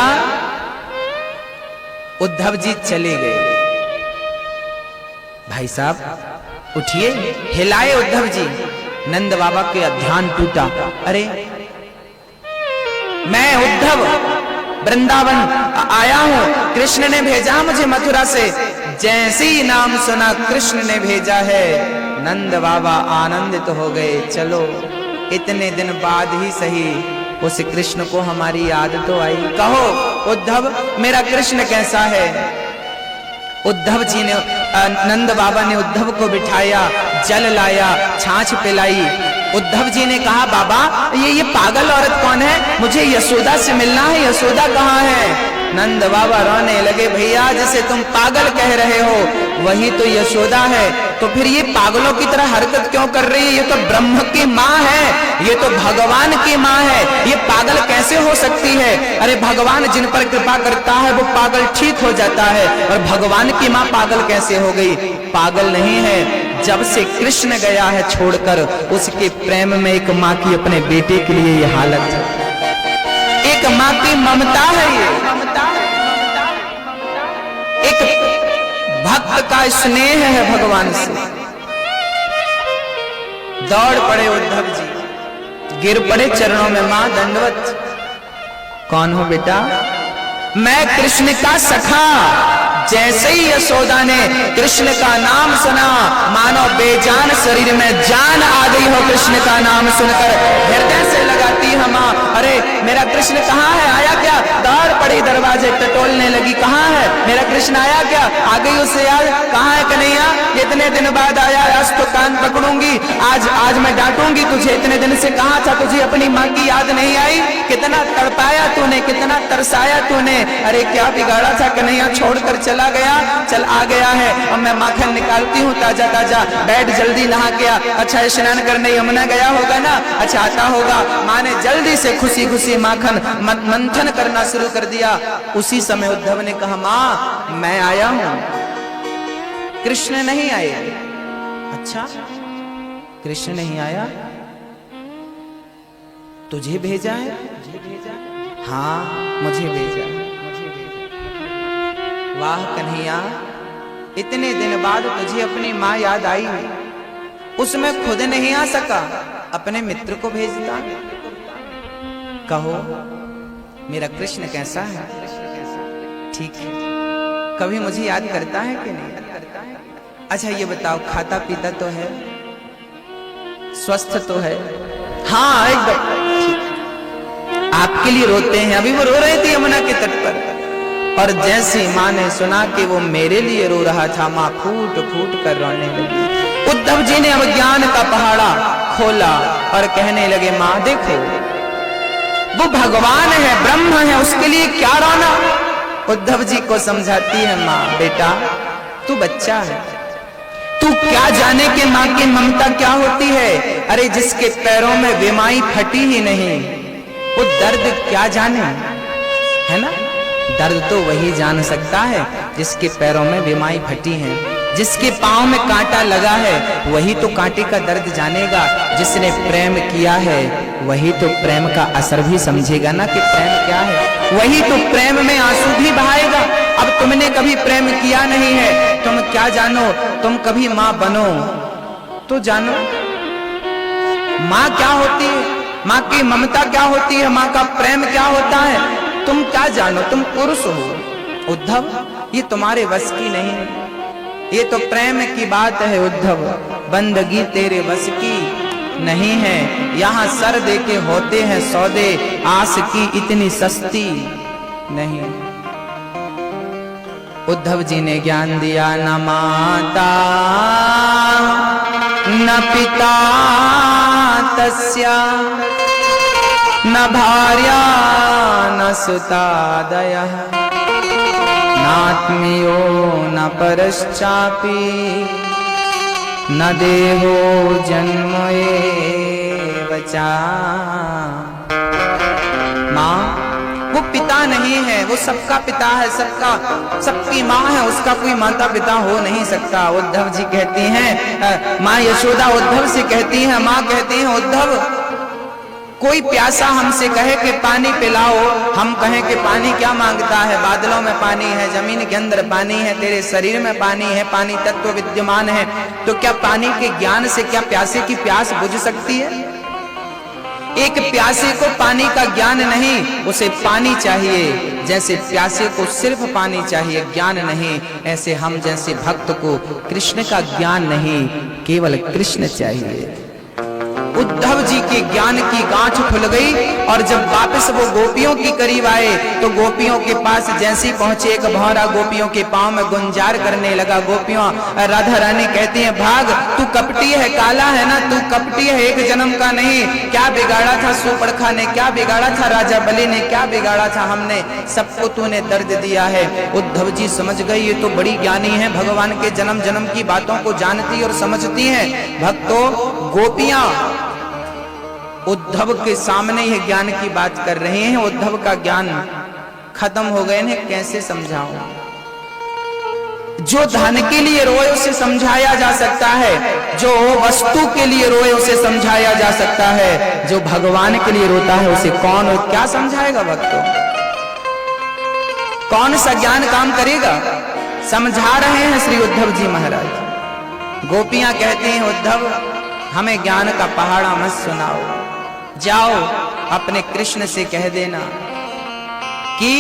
उद्धव जी चले गए। भाई साहब उठिए, हिलाए उद्धव जी। नंद बाबा के ध्यान टूटा। अरे मैं उद्धव वृंदावन आया हूं, कृष्ण ने भेजा मुझे मथुरा से। जैसे ही नाम सुना कृष्ण ने भेजा है, नंद बाबा आनंदित हो गए। चलो इतने दिन बाद ही सही उस कृष्ण को हमारी याद तो आई। कहो उद्धव मेरा कृष्ण कैसा है। उद्धव जी ने नंद बाबा ने उद्धव को बिठाया, जल लाया, छाछ पिलाई। उद्धव जी ने कहा बाबा ये पागल औरत कौन है, मुझे यशोदा से मिलना है, यशोदा कहाँ है। नंद बाबा रोने लगे। भैया जिसे तुम पागल कह रहे हो वही तो यशोदा है, तो फिर ये पागलों की तरह हरकत क्यों कर रही है। ये तो ब्रह्म की माँ है, ये तो भगवान की माँ है, ये पागल कैसे हो सकती है। अरे भगवान जिन पर कृपा करता है वो पागल ठीक हो जाता है, और भगवान की माँ पागल कैसे हो गई। पागल नहीं है, जब से कृष्ण गया है छोड़कर, उसके प्रेम में एक माँ की अपने बेटे के लिए ये हालत है। एक माँ की ममता है, ये एक भक्त का स्नेह है भगवान से। दौड़ पड़े उद्धव जी, गिर पड़े चरणों में। मां दंडवत। कौन हो बेटा। मैं कृष्ण का सखा। जैसे ही यशोदा ने कृष्ण का नाम सुना, मानो बेजान शरीर में जान आ गई हो। कृष्ण का नाम सुनकर हृदय से लगाती है मां, अरे मेरा कृष्ण कहाँ है, आया क्या। दौड़ पड़ी, दरवाजे टटोलने लगी, कहाँ है मेरा कृष्ण, आया क्या। आ गई उससे याद, कहाँ है कन्हैया, इतने दिन बाद आया, आज तो कान पकड़ूंगी, आज मैं डांटूंगी तुझे। इतने दिन से कहाँ था, तुझे अपनी माँ की याद नहीं आई। कितना तड़पाया तूने, कितना तरसाया तूने। अरे क्या बिगाड़ा था कन्हैया, छोड़कर चला गया। चल आ गया है, अब मैं माखन निकालती हूँ ताजा ताजा। बैठ जल्दी नहा गया। अच्छा स्नान करने यमुना गया होगा ना, अच्छा आता होगा। माँ ने जल्दी से खुशी खुशी माखन मंथन करना शुरू कर दिया। उसी समय उद्धव ने कहा माँ मैं आया हूं, कृष्ण नहीं आए। अच्छा कृष्ण नहीं आया, तुझे भेजा है। हाँ मुझे भेजा। वाह कन्हैया, इतने दिन बाद तुझे अपनी माँ याद आई, उसमें खुद नहीं आ सका, अपने मित्र को भेजता। कहो मेरा कृष्ण कैसा है। ठीक है, कभी मुझे याद करता है कि नहीं करता है। अच्छा ये बताओ, खाता पीता तो है, स्वस्थ तो है। हाँ एकदम आपके लिए रोते हैं। अभी वो रो रहे थे यमुना के तट पर, और जैसी माँ ने सुना कि वो मेरे लिए रो रहा था, माँ फूट फूट कर रोने लगी। उद्धव जी ने अब ज्ञान का पहाड़ा खोला और कहने लगे माँ देखो वो भगवान है, ब्रह्म है, उसके लिए क्या रोना। उद्धव जी को समझाती है माँ बेटा तू बच्चा है, तू क्या जाने कि माँ की ममता क्या होती है। अरे जिसके पैरों में विमाई फटी ही नहीं वो दर्द क्या जाने, है ना। दर्द तो वही जान सकता है जिसके पैरों में विमाई फटी है, जिसके पांव में कांटा लगा है वही तो कांटे का दर्द जानेगा। जिसने प्रेम किया है वही तो प्रेम का असर भी समझेगा ना कि प्रेम क्या है, वही तो प्रेम में आंसू भी बहाएगा। अब तुमने कभी प्रेम किया नहीं है, तुम क्या जानो। तुम कभी माँ बनो तो जानो माँ क्या होती है, माँ की ममता क्या होती है, माँ का प्रेम क्या होता है। तुम क्या जानो, तुम पुरुष हो उद्धव, ये तुम्हारे बस की नहीं है, ये तो प्रेम की बात है उद्धव, बंदगी तेरे बस की नहीं है। यहाँ सर दे के होते हैं सौदे, आस की इतनी सस्ती नहीं। उद्धव जी ने ज्ञान दिया न माता न पिता तस्या न भार्या न सुतादयः नात्मीयो न परश्चापि न देहो जन्म एव चा। माँ वो पिता नहीं है, वो सबका पिता है, सबकी माँ है, उसका कोई माता पिता हो नहीं सकता। उद्धव जी कहती हैं, माँ यशोदा उद्धव से कहती हैं, माँ कहती हैं उद्धव कोई प्यासा हमसे कहे कि पानी पिलाओ, हम कहें कि पानी क्या मांगता है, बादलों में पानी है, जमीन के अंदर पानी है, तेरे शरीर में पानी है, पानी तत्व विद्यमान है, तो क्या पानी के ज्ञान से क्या प्यासे की प्यास बुझ सकती है? एक प्यासे को पानी का ज्ञान नहीं, उसे पानी चाहिए। जैसे प्यासे को सिर्फ पानी चाहिए, ज्ञान नहीं, ऐसे हम जैसे भक्त को कृष्ण का ज्ञान नहीं, केवल कृष्ण चाहिए। उद्धव जी के ज्ञान की गांठ खुल गई और जब वापस वो गोपियों के करीब आए तो गोपियों के पास जैसी पहुंचे एक भौरा गोपियों के पांव में गुंजार करने लगा। गोपियों राधा रानी कहती हैं, भाग, तू कपटी है, काला है ना, तू कपटी है, एक जन्म का नहीं। क्या बिगाड़ा था सुपर्णखा ने, क्या बिगाड़ा था राजा बलि ने, क्या बिगाड़ा था हमने, सबको तूने दर्द दिया है। उद्धव जी समझ गए ये तो बड़ी ज्ञानी है, भगवान के जन्म जन्म की बातों को जानती और समझती हैं। भक्तों, गोपियां उद्धव के सामने यह ज्ञान की बात कर रहे हैं, उद्धव का ज्ञान खत्म हो गए हैं, कैसे समझाऊं? जो धन के लिए रोए उसे समझाया जा सकता है, जो वस्तु के लिए रोए उसे समझाया जा सकता है, जो भगवान के लिए रोता है उसे कौन और क्या समझाएगा? भक्तों, कौन सा ज्ञान काम करेगा? समझा रहे हैं श्री उद्धव जी महाराज। गोपियां कहती हैं, उद्धव हमें ज्ञान का पहाड़ा मत सुनाओ, जाओ अपने कृष्ण से कह देना कि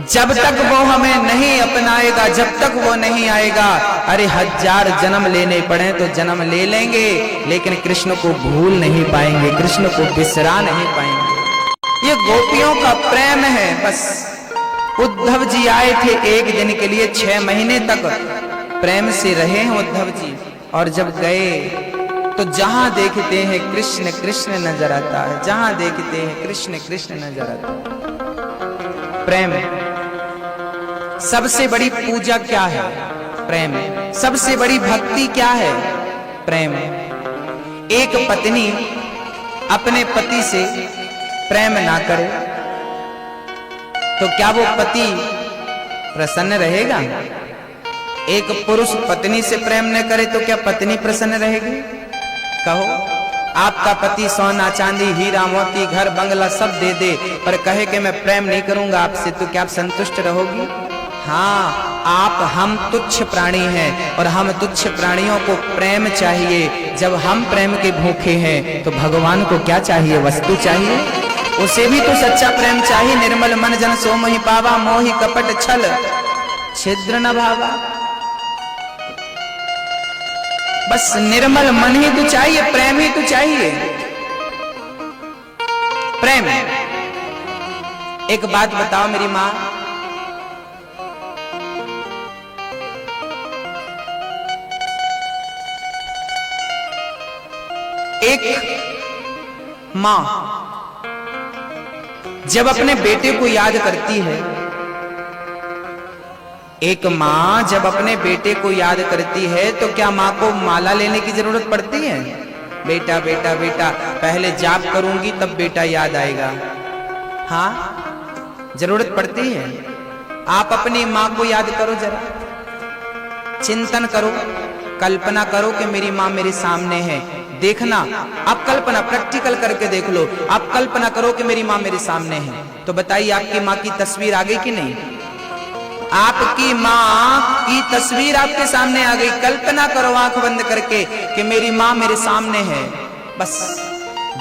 जब तक वो हमें नहीं अपनाएगा, जब तक वो नहीं आएगा, अरे 1000 जन्म लेने पड़े तो जन्म ले लेंगे, लेकिन कृष्ण को भूल नहीं पाएंगे, कृष्ण को बिसरा नहीं पाएंगे। ये गोपियों का प्रेम है बस। उद्धव जी आए थे एक दिन के लिए, 6 महीने तक प्रेम से रहे हैं उद्धव जी, और जब गए तो जहां देखते हैं कृष्ण कृष्ण नजर आता है, जहां देखते हैं कृष्ण कृष्ण नजर आता है। प्रेम सबसे बड़ी पूजा क्या है? प्रेम। सबसे बड़ी भक्ति क्या है? प्रेम। एक पत्नी अपने पति से प्रेम ना करे तो क्या वो पति प्रसन्न रहेगा? एक पुरुष पत्नी से प्रेम न करे तो क्या पत्नी प्रसन्न रहेगी? कहो, आपका पति सोना चांदी हीरा मोती घर बंगला सब दे दे, पर कहे कि मैं प्रेम नहीं करूंगा आपसे, तो क्या आप संतुष्ट रहोगी? हाँ, हम तुच्छ प्राणी हैं और हम तुच्छ प्राणियों को प्रेम चाहिए। जब हम प्रेम के भूखे हैं तो भगवान को क्या चाहिए? वस्तु चाहिए, उसे भी तो सच्चा प्रेम चाहिए। निर्मल मन जन सो मोहि पावा, मोहि कपट छल छिद्र न भावा। बस निर्मल मन ही तो चाहिए, प्रेम ही तो चाहिए। प्रेम। एक बात बताओ मेरी मां, एक मां जब अपने बेटे को याद करती है, एक मां जब अपने बेटे को याद करती है तो क्या मां को माला लेने की जरूरत पड़ती है? बेटा बेटा बेटा, पहले जाप करूंगी तब बेटा याद आएगा। हाँ, जरूरत पड़ती है। आप अपनी मां को याद करो, जरा चिंतन करो, कल्पना करो कि मेरी मां मेरे सामने है। देखना, आप कल्पना प्रैक्टिकल करके देख लो। आप कल्पना करो कि मेरी मां मेरे सामने है, तो बताइए आपकी मां की तस्वीर आ गई कि नहीं? आपकी मां की तस्वीर आपके सामने आ गई। कल्पना करो आंख बंद करके कि मेरी मां मेरे सामने है। बस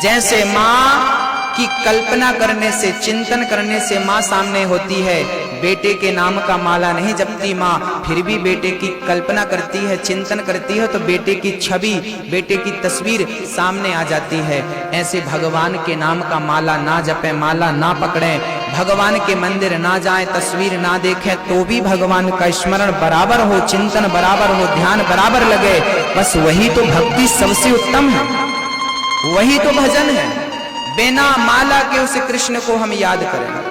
जैसे मां की कल्पना करने से, चिंतन करने से मां सामने होती है, बेटे के नाम का माला नहीं जपती मां, फिर भी बेटे की कल्पना करती है, चिंतन करती है, तो बेटे की छवि, बेटे की तस्वीर सामने आ जाती है। ऐसे भगवान के नाम का माला ना जपें, माला ना पकड़ें, भगवान के मंदिर ना जाएं, तस्वीर ना देखें, तो भी भगवान का स्मरण बराबर हो, चिंतन बराबर हो, ध्यान बराबर लगे। बस वही तो भक्ति सबसे उत्तम है, वही तो भजन है। बिना माला के उस कृष्ण को हम याद करें,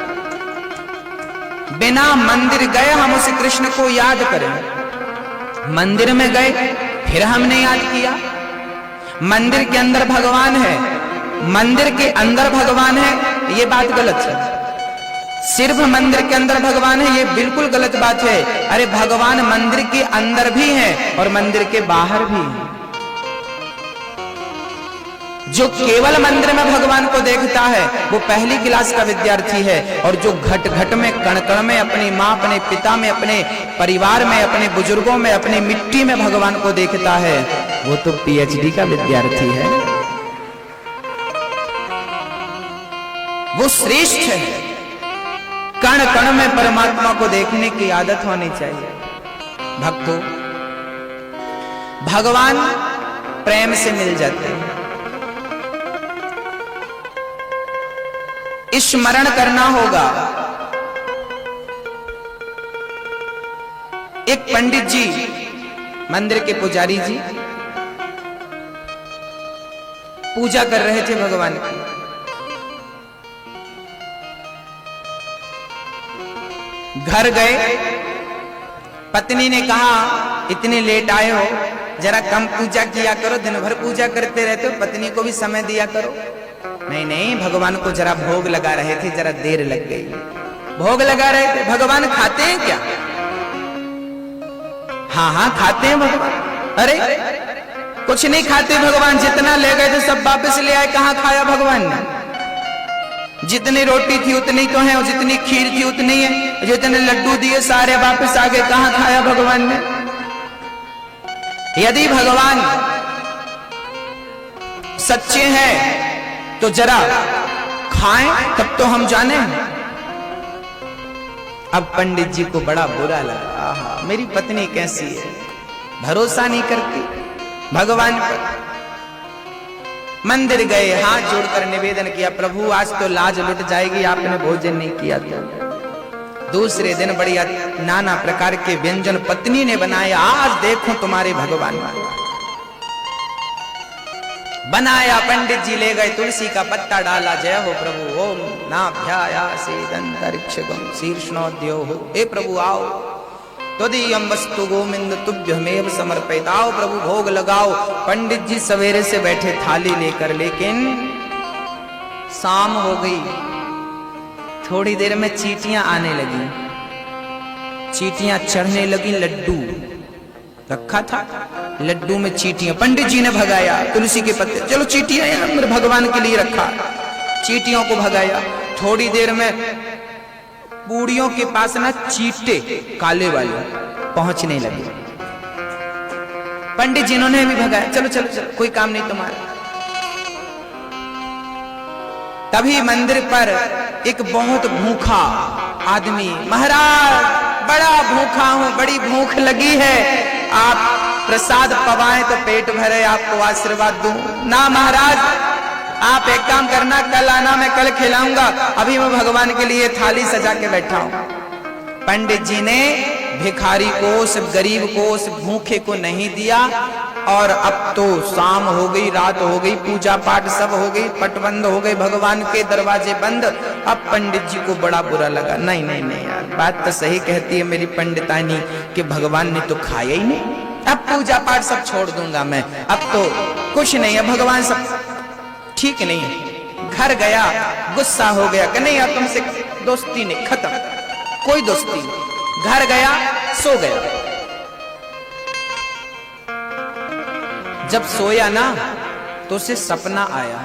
बिना मंदिर गए हम उस कृष्ण को याद करें। मंदिर में गए फिर हमने याद किया, मंदिर के अंदर भगवान है, मंदिर के अंदर भगवान है, ये बात गलत है। सिर्फ मंदिर के अंदर भगवान है, ये बिल्कुल गलत बात है। अरे भगवान मंदिर के अंदर भी हैं और मंदिर के बाहर भी हैं। जो केवल मंदिर में भगवान को देखता है वो पहली क्लास का विद्यार्थी है, और जो घट घट में, कण कण में, अपनी माँ, अपने पिता में, अपने परिवार में, अपने बुजुर्गों में, अपनी मिट्टी में भगवान को देखता है वो तो पीएचडी का विद्यार्थी है, वो श्रेष्ठ है। कण कण में परमात्मा को देखने की आदत होनी चाहिए। भक्तों, भगवान प्रेम से मिल जाते हैं। स्मरण करना होगा। एक पंडित जी, मंदिर के पुजारी जी, पूजा कर रहे थे भगवान की। घर गए, पत्नी ने कहा इतने लेट आए हो, जरा कम पूजा किया करो, दिन भर पूजा करते रहते हो, पत्नी को भी समय दिया करो। नहीं नहीं, भगवान को जरा भोग लगा रहे थे, जरा देर लग गई। भोग लगा रहे थे। भगवान खाते हैं क्या? हाँ हाँ खाते हैं भगवान। अरे कुछ नहीं खाते भगवान, जितना ले गए थे सब वापस ले आए। कहाँ खाया भगवान ने? जितनी रोटी थी उतनी तो है, और जितनी खीर थी उतनी है, जितने लड्डू दिए सारे वापस आ गए। कहाँ खाया भगवान ने? यदि भगवान सच्चे हैं तो जरा खाएं, तब तो हम जाने। अब पंडित जी को बड़ा बुरा लगा, आहा मेरी पत्नी कैसी है, भरोसा नहीं करती भगवान पर। मंदिर गए, हाथ जोड़कर निवेदन किया, प्रभु आज तो लाज लुट जाएगी, आपने भोजन नहीं किया तो। दूसरे दिन बढ़िया नाना प्रकार के व्यंजन पत्नी ने बनाए। आज देखो तुम्हारे भगवान बनाया। पंडित जी ले गए, तुलसी का पत्ता डाला, जय हो प्रभु, ओम नाभ्यायासेदंतरिक्षगम शीर्ष्णोद्यो हो। हे प्रभु आओ, त्वदीयं वस्तु गोविंद तुभ्यमेव समर्पिताओ। प्रभु भोग लगाओ। पंडित जी सवेरे से बैठे थाली लेकर, लेकिन शाम हो गई। थोड़ी देर में चींटियां आने लगी, चींटियां चढ़ने लगी। लड्डू रखा था, लड्डू में चींटियां। पंडित जी ने भगाया तुलसी के पत्ते, चलो चींटियां मेरे भगवान के लिए रखा। चींटियों को भगाया। थोड़ी देर में बूढ़ियों के पास ना चींटे काले वाले पहुंचने लगे। पंडित जी ने भी भगाया, चलो चलो चलो, कोई काम नहीं तुम्हारा। तभी मंदिर पर एक बहुत भूखा आदमी, महाराज बड़ा भूखा हूं, बड़ी भूख लगी है, आप प्रसाद पवाएं तो पेट भरे, आपको आशीर्वाद दूं। ना महाराज, आप एक काम करना, कल आना, मैं कल खिलाऊंगा, अभी मैं भगवान के लिए थाली सजा के बैठा हूं। पंडित जी ने भिखारी को, उस गरीब को, उस भूखे को नहीं दिया। और अब तो शाम हो गई, रात हो गई, पूजा पाठ सब हो गई, पट बंद हो गए, भगवान के दरवाजे बंद। अब पंडित जी को बड़ा बुरा लगा। नहीं नहीं नहीं यार, बात तो सही कहती है मेरी पंडितानी कि भगवान ने तो खाया ही नहीं, अब पूजा पाठ सब छोड़ दूंगा मैं, अब तो कुछ नहीं है, भगवान सब ठीक नहीं है। घर गया, गुस्सा हो गया कि नहीं यार तुमसे दोस्ती नहीं, खत्म, कोई दोस्ती नहीं। घर गया, सो गया। जब सोया ना तो उसे सपना आया।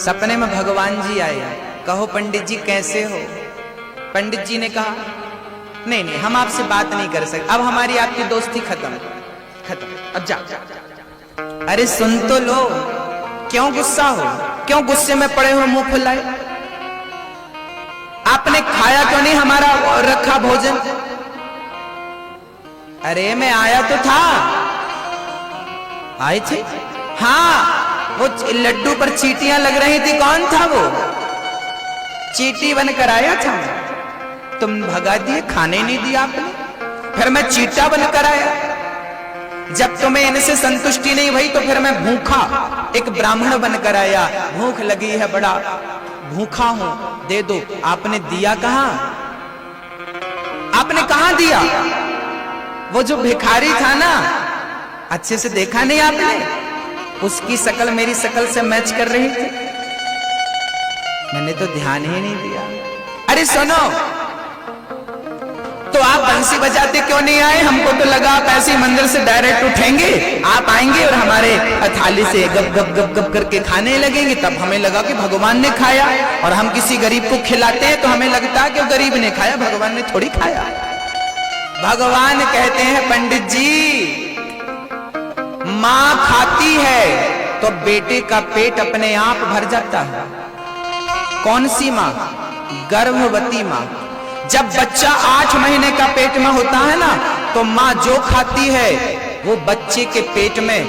सपने में भगवान जी आया। कहो पंडित जी कैसे हो? पंडित जी ने कहा नहीं नहीं, हम आपसे बात नहीं कर सकते, अब हमारी आपकी दोस्ती खत्म खत्म, अब जा। अरे सुन तो लो, क्यों गुस्सा हो, क्यों गुस्से में पड़े हो मुंह फुलाए? आपने खाया क्यों नहीं हमारा रखा भोजन? अरे मैं आया तो था। आए थे? हाँ, वो लड्डू पर चींटियां लग रही थी, कौन था वो? चींटी बनकर आया था, तुम भगा दिए, खाने नहीं दिया आपने, फिर मैं चींटा बनकर आया। जब तुम्हें इनसे संतुष्टि नहीं हुई तो फिर मैं भूखा एक ब्राह्मण बनकर आया। भूख लगी है, बड़ा भूखा हूं, दे दो। आपने दिया कहां? आपने कहां दिया? वो जो भिखारी था ना, अच्छे से देखा नहीं आपने? उसकी शक्ल मेरी शक्ल से मैच कर रही थी। मैंने तो ध्यान ही नहीं दिया। अरे सुनो, तो आप बंसी बजाते क्यों नहीं आए? हमको तो लगा आप ऐसे मंदिर से डायरेक्ट उठेंगे, आप आएंगे और हमारे थाली से गप गप गप गप करके खाने लगेंगे। तब हमें लगा कि भगवान ने खाया, और हम किसी गरीब को खिलाते हैं तो हमें लगता है कि वो गरीब ने खाया, भगवान ने थोड़ी खाया। भगवान कहते हैं पंडित जी, मां खाती है तो बेटे का पेट अपने आप भर जाता है। कौन सी मां? गर्भवती मां। जब बच्चा 8 महीने का पेट में होता है ना, तो मां जो खाती है वो बच्चे के पेट में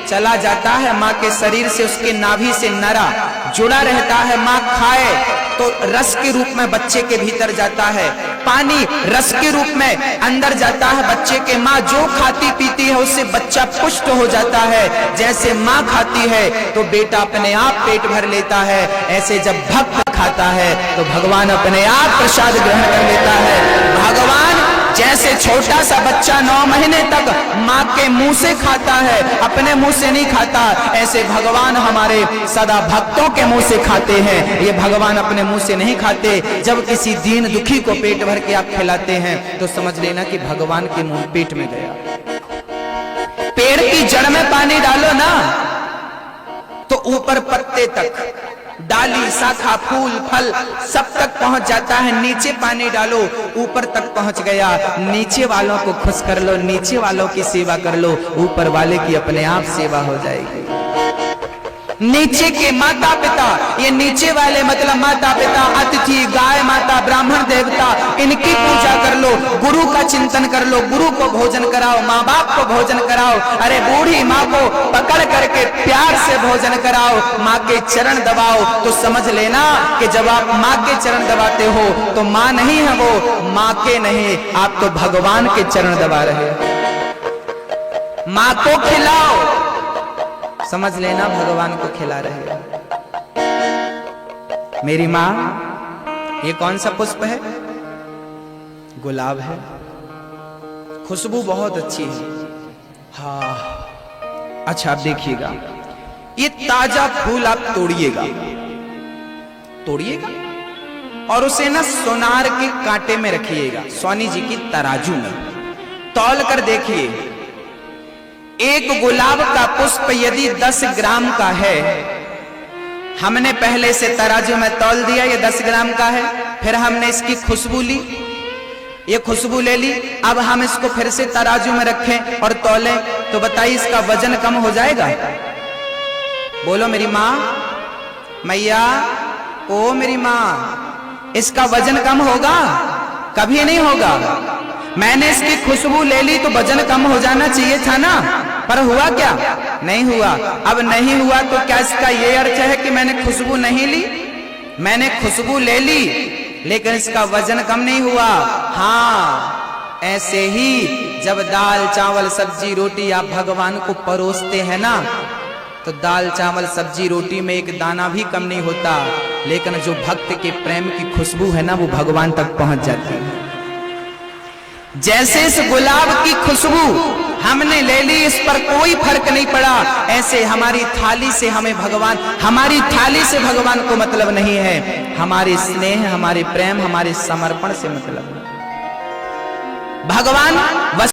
चला जाता है। मां के शरीर से, उसके नाभि से नरा जुड़ा रहता है। मां खाए तो रस के रूप में बच्चे के भीतर जाता है, पानी रस के रूप में अंदर जाता है बच्चे के। मां जो खाती पीती है उससे बच्चा पुष्ट हो जाता है। जैसे मां खाती है तो बेटा अपने आप पेट भर लेता है, ऐसे जब भक्त खाता है तो भगवान अपने आप प्रसाद ग्रहण कर लेता है। भगवान जैसे छोटा सा बच्चा 9 महीने तक मां के मुंह से खाता है, अपने मुंह से नहीं खाता, ऐसे भगवान हमारे सदा भक्तों के मुंह से खाते हैं। ये भगवान अपने मुंह से नहीं खाते। जब किसी दीन दुखी को पेट भर के आप खिलाते हैं तो समझ लेना कि भगवान के मुंह पेट में गया। पेड़ की जड़ में पानी डालो ना तो ऊपर पत्ते तक, डाली, शाखा, फूल, फल सब तक पहुंच जाता है। नीचे पानी डालो, ऊपर तक पहुंच गया। नीचे वालों को खुश कर लो, नीचे वालों की सेवा कर लो, ऊपर वाले की अपने आप सेवा हो जाएगी। नीचे के माता पिता, ये नीचे वाले मतलब माता पिता, अतिथि, गाय माता, ब्राह्मण देवता, इनकी पूजा कर लो, गुरु का चिंतन कर लो, गुरु को भोजन कराओ, माँ बाप को भोजन कराओ। अरे बूढ़ी माँ को पकड़ करके प्यार से भोजन कराओ, माँ के चरण दबाओ। तो समझ लेना कि जब आप माँ के चरण दबाते हो तो माँ नहीं है वो, माँ के नहीं, आप तो भगवान के चरण दबा रहे हो। माँ को खिलाओ, समझ लेना भगवान को खिला रहे हो। मेरी मां, ये कौन सा पुष्प है? गुलाब है। खुशबू बहुत अच्छी है। हाँ, अच्छा आप देखिएगा, ये ताजा फूल आप तोड़िएगा, तोड़िएगा और उसे ना सोनार के कांटे में रखिएगा, सोनी जी की तराजू में तौल कर देखिए। एक गुलाब का पुष्प यदि 10 ग्राम का है, हमने पहले से तराजू में तौल दिया, ये 10 ग्राम का है। फिर हमने इसकी खुशबू ली, ये खुशबू ले ली। अब हम इसको फिर से तराजू में रखें और तौलें, तो बताइए इसका वजन कम हो जाएगा? बोलो मेरी माँ, मैया, ओ मेरी माँ, इसका वजन कम होगा? कभी नहीं होगा। मैंने इसकी खुशबू ले ली तो वजन कम हो जाना चाहिए था ना, पर हुआ क्या? नहीं हुआ। अब नहीं हुआ तो क्या इसका ये अर्थ है कि मैंने खुशबू नहीं ली? मैंने खुशबू ले ली लेकिन इसका वजन कम नहीं हुआ। हाँ, ऐसे ही जब दाल चावल सब्जी रोटी आप भगवान को परोसते हैं ना, तो दाल चावल सब्जी रोटी में एक दाना भी कम नहीं होता, लेकिन जो भक्त के प्रेम की खुशबू है ना, वो भगवान तक पहुंच जाती है। जैसे इस गुलाब की खुशबू हमने ले ली, इस पर कोई फर्क नहीं पड़ा, ऐसे हमारी थाली से हमें भगवान, हमारी थाली से भगवान को मतलब नहीं है। हमारे स्नेह, हमारे प्रेम, हमारे समर्पण से मतलब है। भगवान